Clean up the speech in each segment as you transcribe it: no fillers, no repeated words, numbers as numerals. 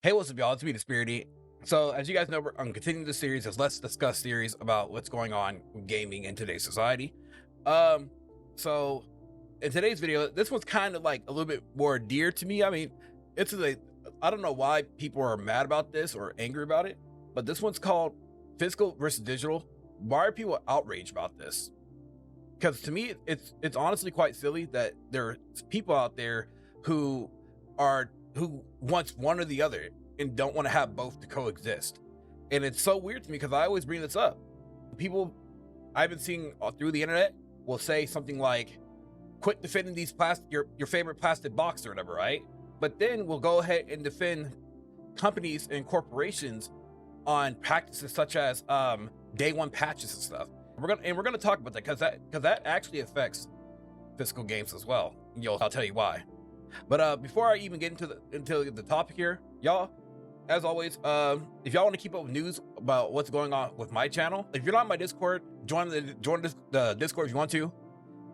Hey, what's up, y'all? It's me, DisBearity. So, as you guys know, I'm continuing the series as Let's Discuss series about what's going on with gaming in today's society. So in today's video, this one's kind of like a little bit more dear to me. I mean, I don't know why people are mad about this or angry about it, but this one's called Physical versus Digital. Why are people outraged about this? Because to me, it's honestly quite silly that there are people out there who wants one or the other and don't want to have both to coexist. And it's so weird to me because I always bring this up. People I've been seeing through the internet will say something like, quit defending these your favorite plastic box or whatever, right? But then we'll go ahead and defend companies and corporations on practices such as day one patches and stuff. We're gonna talk about that because that actually affects physical games as well. I'll tell you why. But before I even get into the topic here, y'all, as always, if y'all want to keep up with news about what's going on with my channel, if you're not on my Discord, join the Discord if you want to.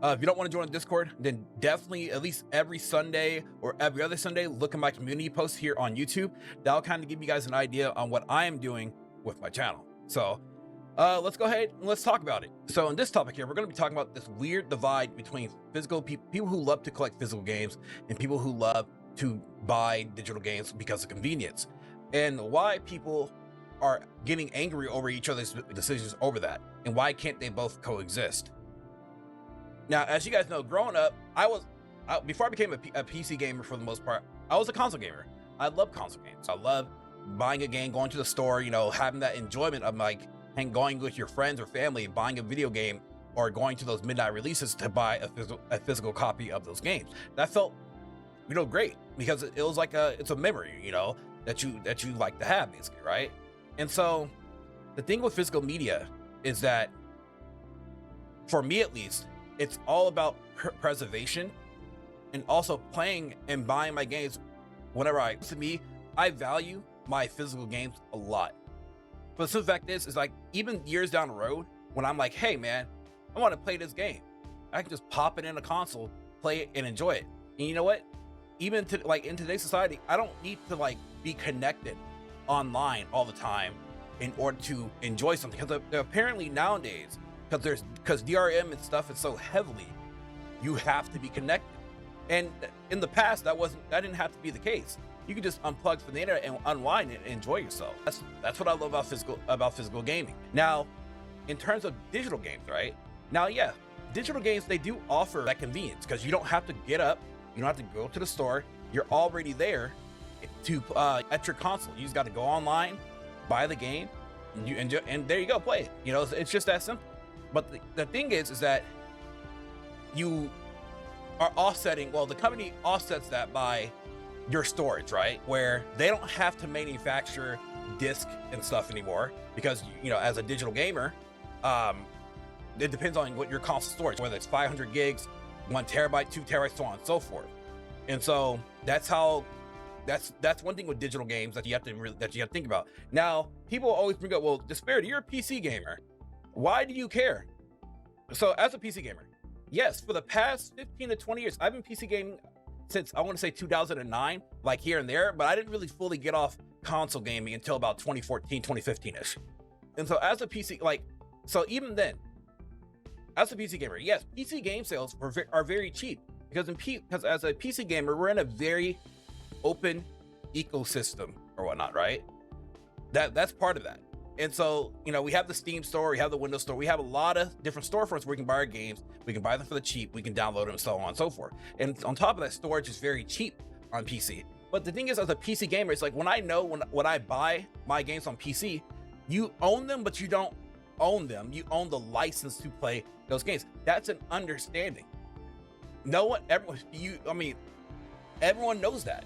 If you don't want to join the Discord, then definitely at least every Sunday or every other Sunday, look at my community posts here on YouTube. That'll kind of give you guys an idea on what I am doing with my channel. So let's go ahead and let's talk about it. So in this topic here, we're going to be talking about this weird divide between people who love to collect physical games and people who love to buy digital games because of convenience, and why people are getting angry over each other's decisions over that, and why can't they both coexist. Now, as you guys know, growing up, before I became a PC gamer, for the most part, I was a console gamer. I love console games. I love buying a game, going to the store, having that enjoyment of and going with your friends or family, buying a video game, or going to those midnight releases to buy a physical copy of those games. That felt, great, because it was like it's a memory, that you like to have, basically, right? And so the thing with physical media is that, for me at least, it's all about preservation and also playing and buying my games whenever I value my physical games a lot. But the simple fact is like, even years down the road, when I'm like, hey man, I want to play this game, I can just pop it in a console, play it, and enjoy it. And you know what? Even in today's society, I don't need to be connected online all the time in order to enjoy something. Because apparently nowadays, because DRM and stuff is so heavily, you have to be connected. And in the past, that didn't have to be the case. You can just unplug from the internet and unwind and enjoy yourself. That's what I love about physical gaming. Now, in terms of digital games, right? Now, yeah, digital games, they do offer that convenience because you don't have to get up, you don't have to go to the store. You're already there at your console. You just got to go online, buy the game, and there you go, play it. It's just that simple. But the thing is that you are offsetting. Well, the company offsets that by your storage, right? Where they don't have to manufacture disc and stuff anymore because, as a digital gamer, it depends on what your console storage, whether it's 500 gigs, 1 terabyte, 2 terabytes, so on and so forth. And so that's one thing with digital games that you have to think about. Now, people always bring up, well, DisBearity, you're a PC gamer. Why do you care? So as a PC gamer, yes, for the past 15 to 20 years, I've been PC gaming since, I want to say 2009, here and there, but I didn't really fully get off console gaming until about 2014, 2015-ish. And so as a PC, so even then, as a PC gamer, yes, PC game sales are very cheap because as a PC gamer, we're in a very open ecosystem or whatnot, right? That's part of that. And so, we have the Steam store, we have the Windows store, we have a lot of different storefronts where we can buy our games, we can buy them for the cheap, we can download them, and so on and so forth. And on top of that, storage is very cheap on PC. But the thing is, as a PC gamer, it's like when I buy my games on PC, you own them, but you don't own them. You own the license to play those games. That's an understanding. Everyone knows that.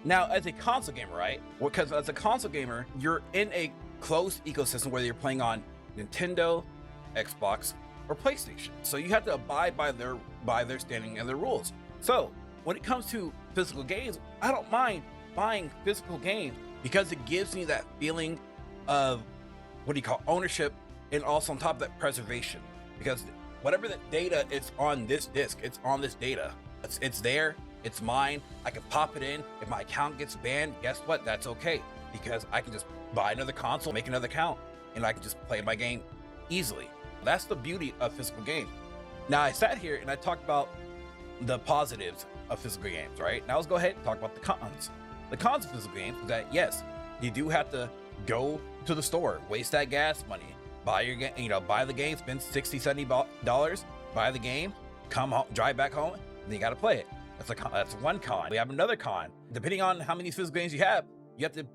Now, as a console gamer, right? Because as a console gamer, you're in a closed ecosystem, whether you're playing on Nintendo, Xbox, or PlayStation. So you have to abide by their standing and their rules. So when it comes to physical games, I don't mind buying physical games because it gives me that feeling of ownership, and also on top of that, preservation. Because whatever the data is on this disc, it's on this data. It's there. It's mine. I can pop it in. If my account gets banned, guess what? That's okay, because I can just buy another console, make another account, and I can just play my game easily. That's the beauty of physical games. Now, I sat here and I talked about the positives of physical games, right? Now let's go ahead and talk about the cons. The cons of physical games is that, yes, you do have to go to the store, waste that gas money, buy your game, buy the game, spend $60, $70, buy the game, come home, drive back home, and then you got to play it. That's one con. We have another con. Depending on how many physical games you have to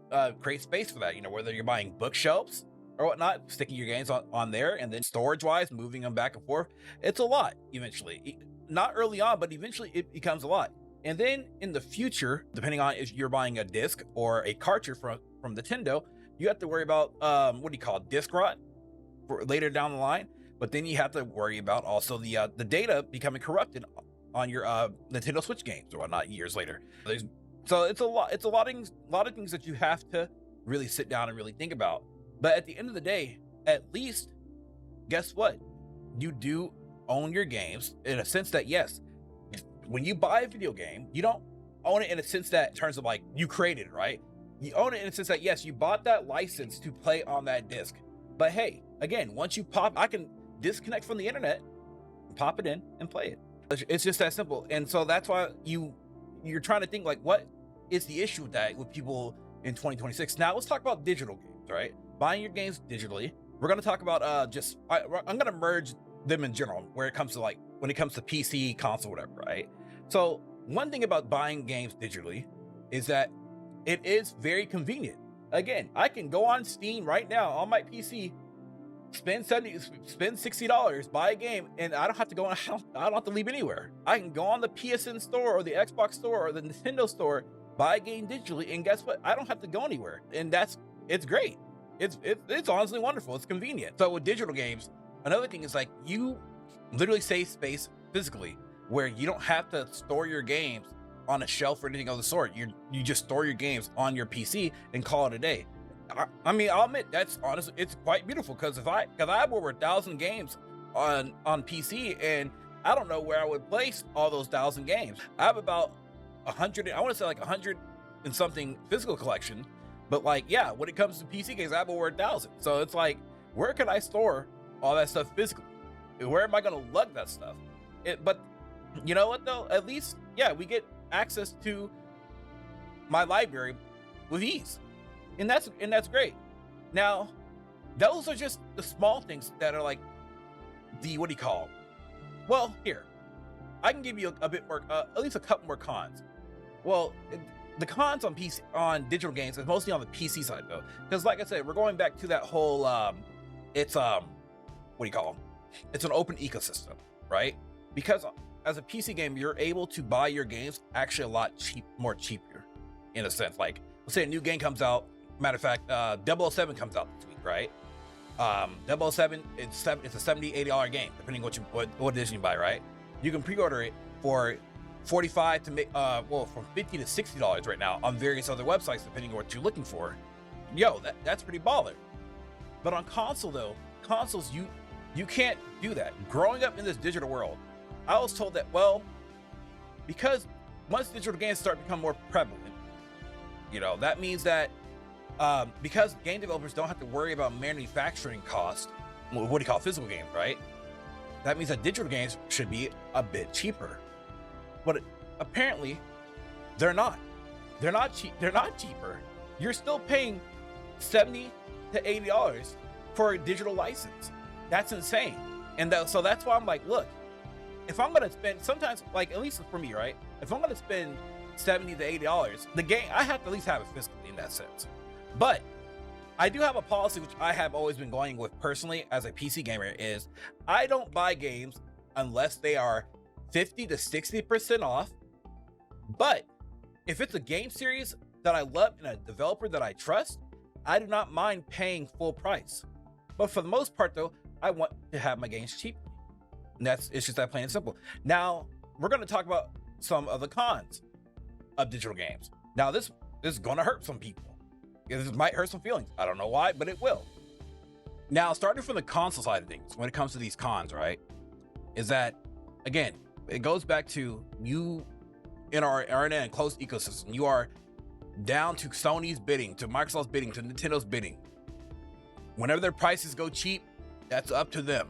create space for that. Whether you're buying bookshelves or whatnot, sticking your games on there, and then storage-wise, moving them back and forth. It's a lot eventually. Not early on, but eventually it becomes a lot. And then in the future, depending on if you're buying a disc or a cartridge from Nintendo, you have to worry about disc rot for later down the line. But then you have to worry about also the data becoming corrupted on your Nintendo Switch games or whatnot years later. So it's a lot of things that you have to really sit down and really think about. But at the end of the day, at least, guess what? You do own your games in a sense that, yes, when you buy a video game, you don't own it in a sense that in terms of like you created it, right? You own it in a sense that, yes, you bought that license to play on that disc. But hey, again, once you I can disconnect from the internet, pop it in and play it. It's just that simple. And so that's why you're trying to think like, what is the issue with that with people in 2026? Now let's talk about digital games, right? Buying your games digitally. We're going to talk about I'm going to merge them in general when it comes to PC, console, whatever, right? So one thing about buying games digitally is that it is very convenient. Again, I can go on Steam right now on my PC, spend $60, buy a game, and I don't have to go on. I don't have to leave anywhere. I can go on the PSN store or the Xbox store or the Nintendo store, buy a game digitally, and guess what? I don't have to go anywhere, and it's great. It's honestly wonderful. It's convenient. So with digital games, another thing is like you literally save space physically, where you don't have to store your games on a shelf or anything of the sort. You just store your games on your PC and call it a day. I mean, I'll admit that's honestly, it's quite beautiful, because I have over 1,000 games on PC, and I don't know where I would place all those 1,000 games. I have about 100. I want to say like 100 and something physical collection, but like, yeah, when it comes to PC games, I have over 1,000. So it's like, where can I store all that stuff physically? Where am I going to lug that stuff? But you know what though? At least, yeah, we get access to my library with ease. And that's great. Now, those are just the small things that are like well, here, I can give you a bit more, at least a couple more cons. Well, the cons on PC, on digital games, is mostly on the PC side though, because like I said, we're going back to that whole, it's an open ecosystem, right? Because as a PC game, you're able to buy your games actually a lot more cheaper, in a sense. Like, let's say a new game comes out. Matter of fact, 007 comes out this week, right? 007, it's a $70, $80 game, depending what edition you buy, right? You can pre-order it for $45 to make, from $50 to $60 right now on various other websites, depending on what you're looking for. Yo, that's pretty baller. But on consoles, you can't do that. Growing up in this digital world, I was told that, well, because once digital games start to become more prevalent, that means that because game developers don't have to worry about manufacturing costs, physical games, right? That means that digital games should be a bit cheaper. But apparently, they're not. They're not cheap. They're not cheaper. You're still paying $70 to $80 for a digital license. That's insane. And so that's why I'm like, look, if I'm gonna spend, sometimes, like, at least for me, right? If I'm gonna spend $70 to $80, the game, I have to at least have it physically in that sense. But I do have a policy, which I have always been going with personally as a PC gamer, is I don't buy games unless they are 50 to 60% off. But if it's a game series that I love and a developer that I trust, I do not mind paying full price. But for the most part though, I want to have my games cheap. And it's just that plain and simple. Now, we're going to talk about some of the cons of digital games. Now, this is going to hurt some people. This might hurt some feelings. I don't know why, but it will. Now, starting from the console side of things, when it comes to these cons, right, is that, again, it goes back to you in our internet and closed ecosystem. You are down to Sony's bidding, to Microsoft's bidding, to Nintendo's bidding. Whenever their prices go cheap, that's up to them.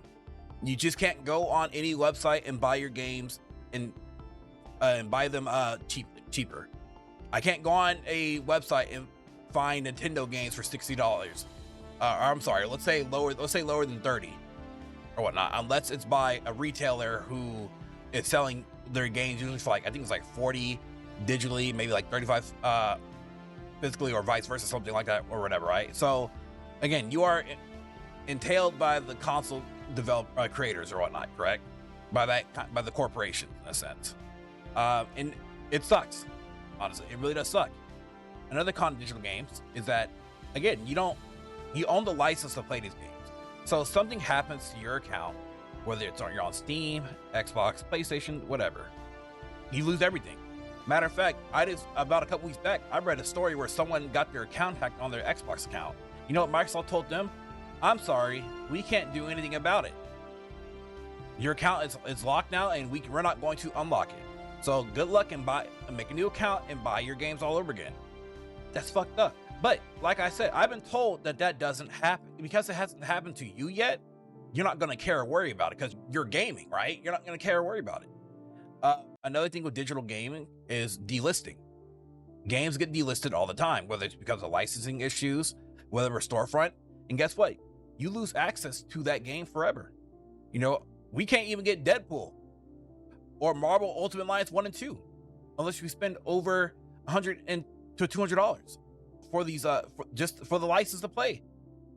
You just can't go on any website and buy your games and buy them cheaper. I can't go on a website and find Nintendo games for $60. I'm sorry, let's say lower than 30 or whatnot, unless it's by a retailer who is selling their games usually for like, I think it's like 40 digitally, maybe like 35 physically, or vice versa, something like that, or whatever, right? So again, you are entailed by the console creators or whatnot, correct? By the corporation in a sense. And it sucks, honestly. It really does suck. Another con of digital games is that, again, you own the license to play these games. So if something happens to your account, whether you're on Steam, Xbox, PlayStation, whatever, you lose everything. Matter of fact, about a couple weeks back, I read a story where someone got their account hacked on their Xbox account. You know what Microsoft told them? I'm sorry, we can't do anything about it. Your account is locked now, and we're not going to unlock it. So good luck and make a new account and buy your games all over again. That's fucked up. But like I said, I've been told that doesn't happen. Because it hasn't happened to you yet, you're not going to care or worry about it because you're gaming, right? You're not going to care or worry about it. Another thing with digital gaming is delisting. Games get delisted all the time, whether it's because of licensing issues, whether it's storefront. And guess what? You lose access to that game forever. You know, we can't even get Deadpool or Marvel Ultimate Alliance 1 and 2 unless you spend over $100 to $200 for these just for the license to play.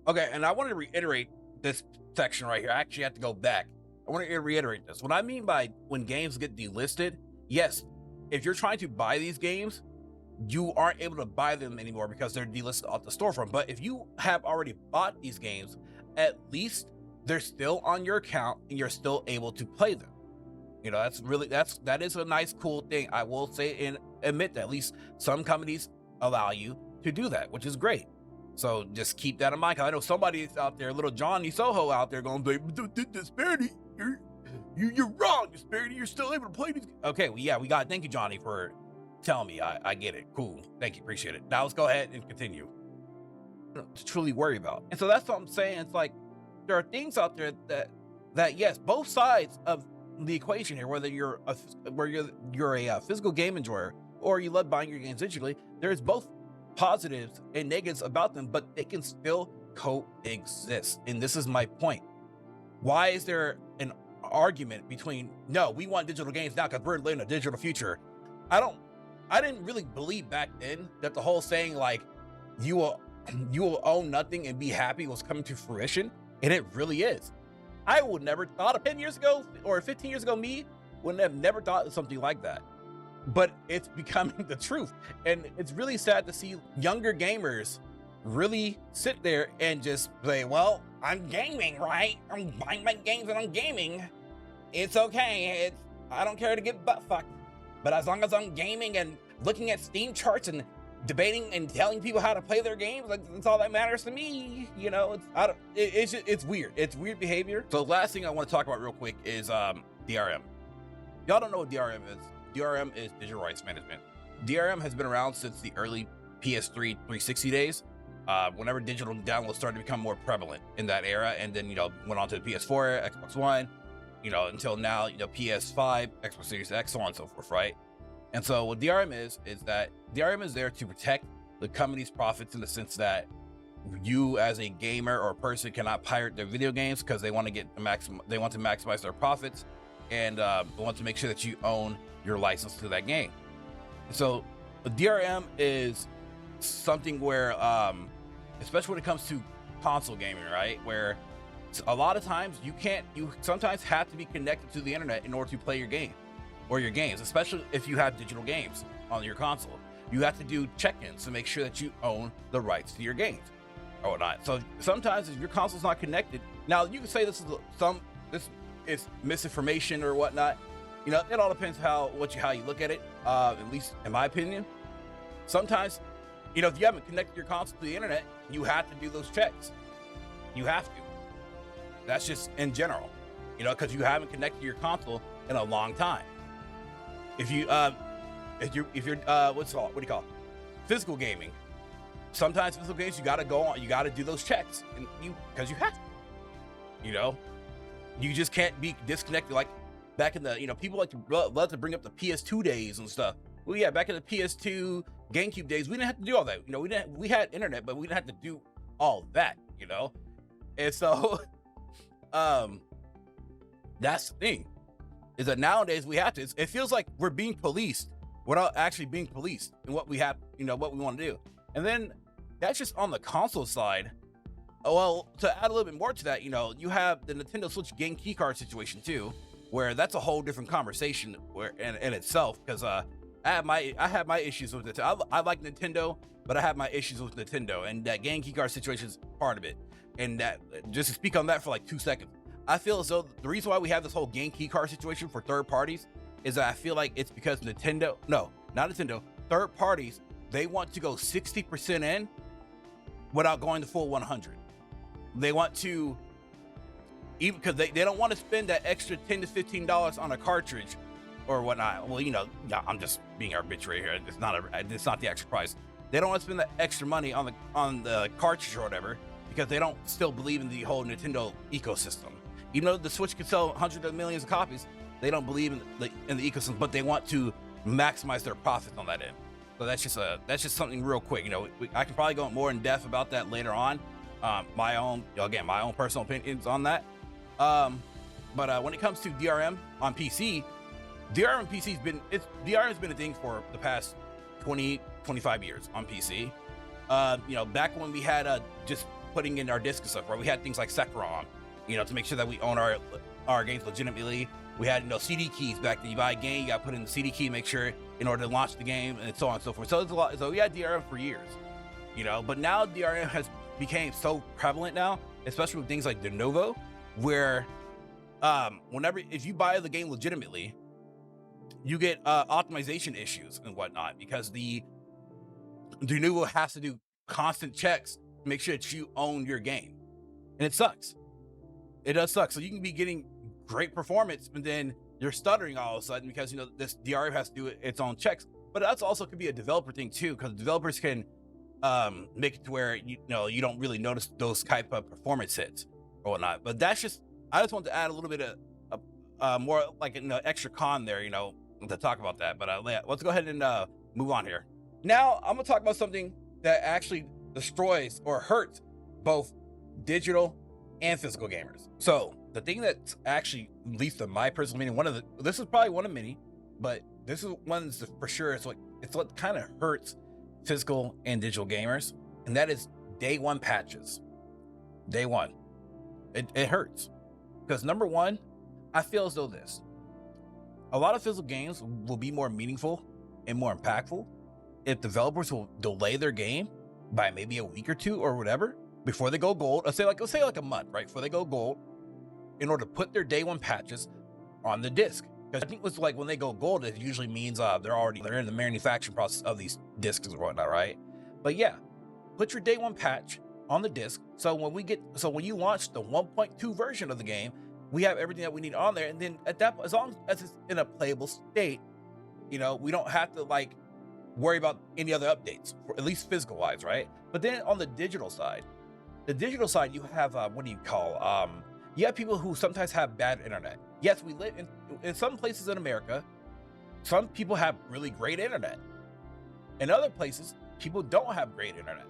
Okay, and I want to reiterate this section right here. I actually have to go back. I want to reiterate this. What I mean by when games get delisted, yes, if you're trying to buy these games, you aren't able to buy them anymore because they're delisted off the storefront. But if you have already bought these games, at least they're still on your account and you're still able to play them. You know, that is a nice, cool thing. I will say and admit that at least some companies allow you to do that, which is great. So just keep that in mind. Cause I know somebody's out there, little Johnny Soho out there going, DisBearity, you're wrong, DisBearity, you're still able to play these. Okay, well, yeah, thank you, Johnny, for telling me. I get it. Cool. Thank you. Appreciate it. Now let's go ahead and continue to truly worry about. And so that's what I'm saying. It's like, there are things out there that yes, both sides of the equation here, whether you're a physical game enjoyer or you love buying your games digitally, there's both positives and negatives about them, but they can still coexist. And this is my point. Why is there an argument between, no, we want digital games now because we're living a digital future? I didn't really believe back then that the whole saying like you will own nothing and be happy was coming to fruition, and it really is. I would never thought of 10 years ago or 15 years ago, me would have never thought of something like that. But it's becoming the truth. And it's really sad to see younger gamers really sit there and just say, well, I'm gaming, right? I'm buying my games and I'm gaming. It's okay. I don't care to get butt fucked. But as long as I'm gaming and looking at Steam charts and debating and telling people how to play their games, like, that's all that matters to me. You know, it's weird. It's weird behavior. So the last thing I want to talk about real quick is DRM. Y'all don't know what DRM is. DRM is digital rights management. DRM has been around since the early PS3 360 days, whenever digital downloads started to become more prevalent in that era, and then, you know, went on to the PS4, Xbox One, you know, until now, you know, PS5, Xbox Series X, so on and so forth, right? And so what DRM is that DRM is there to protect the company's profits in the sense that you as a gamer or a person cannot pirate their video games because they want to maximize their profits, and want to make sure that you own your license to that game. So the DRM is something where, especially when it comes to console gaming, right? Where a lot of times you sometimes have to be connected to the internet in order to play your game or your games, especially if you have digital games on your console. You have to do check-ins to make sure that you own the rights to your games or whatnot. So sometimes if your console's not connected, now you can say this is misinformation or whatnot. You know, it all depends how you look at it. At least in my opinion, sometimes, you know, if you haven't connected your console to the internet, you have to do those checks. You have to. That's just in general, you know, because you haven't connected your console in a long time. If you, if you're what do you call it? Physical gaming. Sometimes physical games you gotta go on, you gotta do those checks, and because you have to. You just can't be disconnected. Like back in the people like to love to bring up the PS2 days and stuff. Well, yeah, back in the PS2 GameCube days, we didn't have to do all that. We had internet, but we didn't have to do all that. And so that's the thing, is that nowadays we have to. It feels like we're being policed without actually being policed in what we have, what we want to do. And then that's just on the console side. Well, to add a little bit more to that, you have the Nintendo Switch game keycard situation too, where that's a whole different conversation in itself. Because I have my issues with it. I like Nintendo, but I have my issues with Nintendo, and that game keycard situation is part of it. And that, just to speak on that for like 2 seconds, I feel as though the reason why we have this whole game keycard situation for third parties is that I feel like it's because third parties, they want to go 60% in without going the full 100. They want to, even because they don't want to spend that extra $10 to $15 on a cartridge or whatnot. Well, I'm just being arbitrary here. It's not the extra price. They don't want to spend that extra money on the cartridge or whatever, because they don't still believe in the whole Nintendo ecosystem. Even though the Switch can sell hundreds of millions of copies, they don't believe in the ecosystem, but they want to maximize their profits on that end. So that's just something real quick. I can probably go more in depth about that later on. My own personal opinions on that. But when it comes to DRM on PC, DRM on PC has been a thing for the past 20-25 years on PC. Back when we had just putting in our disc and stuff, where we had things like SecROM, to make sure that we own our games legitimately. We had CD keys back then. You buy a game, you got to put in the CD key, make sure in order to launch the game, and so on and so forth. So it's a lot. So we had DRM for years, but now DRM has became so prevalent now, especially with things like de novo, where if you buy the game legitimately, you get optimization issues and whatnot, because the de novo has to do constant checks to make sure that you own your game, and it sucks. It does suck. So you can be getting great performance, but then you're stuttering all of a sudden because this DRM has to do its own checks. But that's also could be a developer thing too, because developers can make it to where you don't really notice those type of performance hits or whatnot. But I just want to add a little bit of more like an extra con there, to talk about that. But let's go ahead and move on here. Now I'm gonna talk about something that actually destroys or hurts both digital and physical gamers. So the thing that's actually, at least in my personal opinion, this is probably one of many, but this is one that's for sure. It's what kind of hurts physical and digital gamers, and that is day one patches. Day one, it hurts, because number one, I feel as though a lot of physical games will be more meaningful and more impactful if developers will delay their game by maybe a week or two or whatever before they go gold. Let's say like a month, right, before they go gold, in order to put their day one patches on the disc. Because I think it's like when they go gold, it usually means they're in the manufacturing process of these discs and whatnot, right? But yeah, put your day one patch on the disc. So when you launch the 1.2 version of the game, we have everything that we need on there. And then as long as it's in a playable state, we don't have to worry about any other updates, at least physical wise, right? But then on the digital side, you have you have people who sometimes have bad internet. Yes, we live in some places in America, some people have really great internet. In other places, people don't have great internet.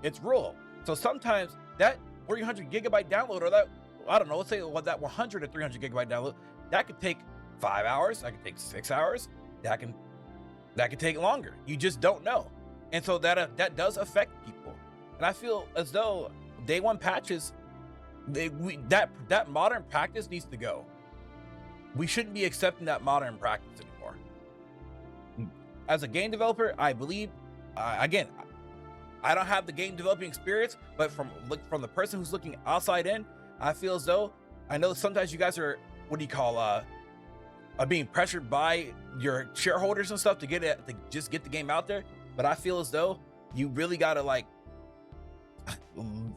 It's rural. So sometimes that 300 gigabyte download, or that, I don't know, let's say that 100 to 300 gigabyte download, that could take 5 hours, that could take 6 hours, that could take longer. You just don't know. And so that does affect people. And I feel as though day one patches, that modern practice needs to go. We shouldn't be accepting that modern practice anymore. As a game developer, I believe, again, I don't have the game developing experience, but from the person who's looking outside in, I feel as though, I know sometimes you guys are, being pressured by your shareholders and stuff to just get the game out there. But I feel as though you really gotta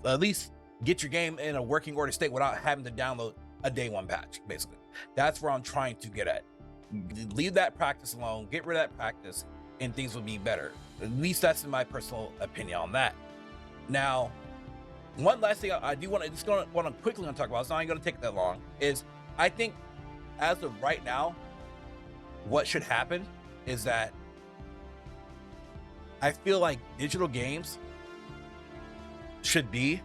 at least get your game in a working order state without having to download a day one patch, basically. That's where I'm trying to get at. leave that practice alone, get rid of that practice, and things will be better. At least that's in my personal opinion on that. Now, one last thing I do want to quickly talk about, it's not even going to take that long, is I think as of right now, what should happen is that I feel like digital games should be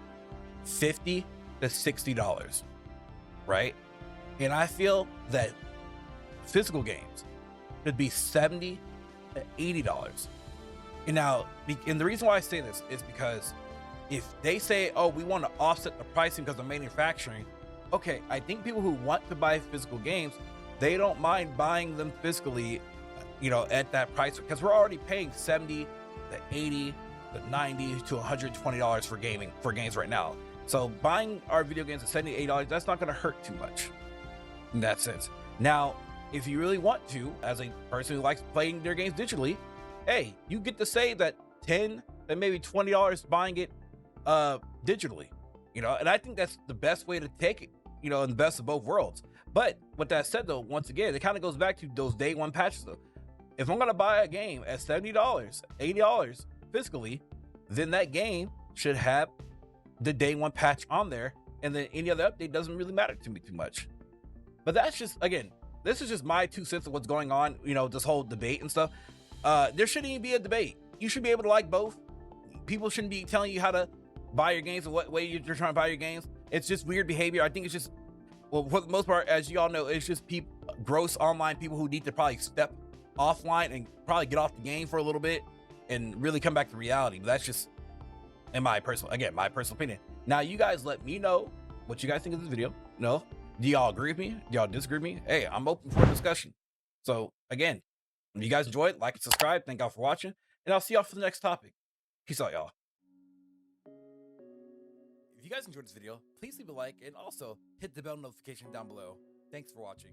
$50 to $60, right? And I feel that physical games should be $70 to $80. And now, and the reason why I say this is because if they say, oh, we want to offset the pricing because of manufacturing, okay, I think people who want to buy physical games, they don't mind buying them physically, you know, at that price, because we're already paying $70 to $80 to $90 to $120 for games right now. So buying our video games at $70 to $80, that's not going to hurt too much in that sense. Now, if you really want to, as a person who likes playing their games digitally, hey, you get to save that $10 and maybe $20 buying it digitally, you know, and I think that's the best way to take it, you know, in the best of both worlds. But with that said, though, once again, it kind of goes back to those day one patches, though. If I'm going to buy a game at $70, $80 physically, then that game should have the day one patch on there, and then any other update doesn't really matter to me too much. But that's just, again, this is just my 2 cents of what's going on, you know, this whole debate and stuff. There shouldn't even be a debate. You should be able to like both. People shouldn't be telling you how to buy your games or what way you're trying to buy your games. It's just weird behavior. I think it's just, well, for the most part, as you all know, it's just gross online people who need to probably step offline and probably get off the game for a little bit and really come back to reality. But that's just in my personal opinion. Now, you guys let me know what you guys think of this video. No, do y'all agree with me? Do y'all disagree with me? Hey, I'm open for discussion. So again, if you guys enjoyed, like and subscribe. Thank y'all for watching, and I'll see y'all for the next topic. Peace out, y'all. If you guys enjoyed this video, please leave a like and also hit the bell notification down below. Thanks for watching.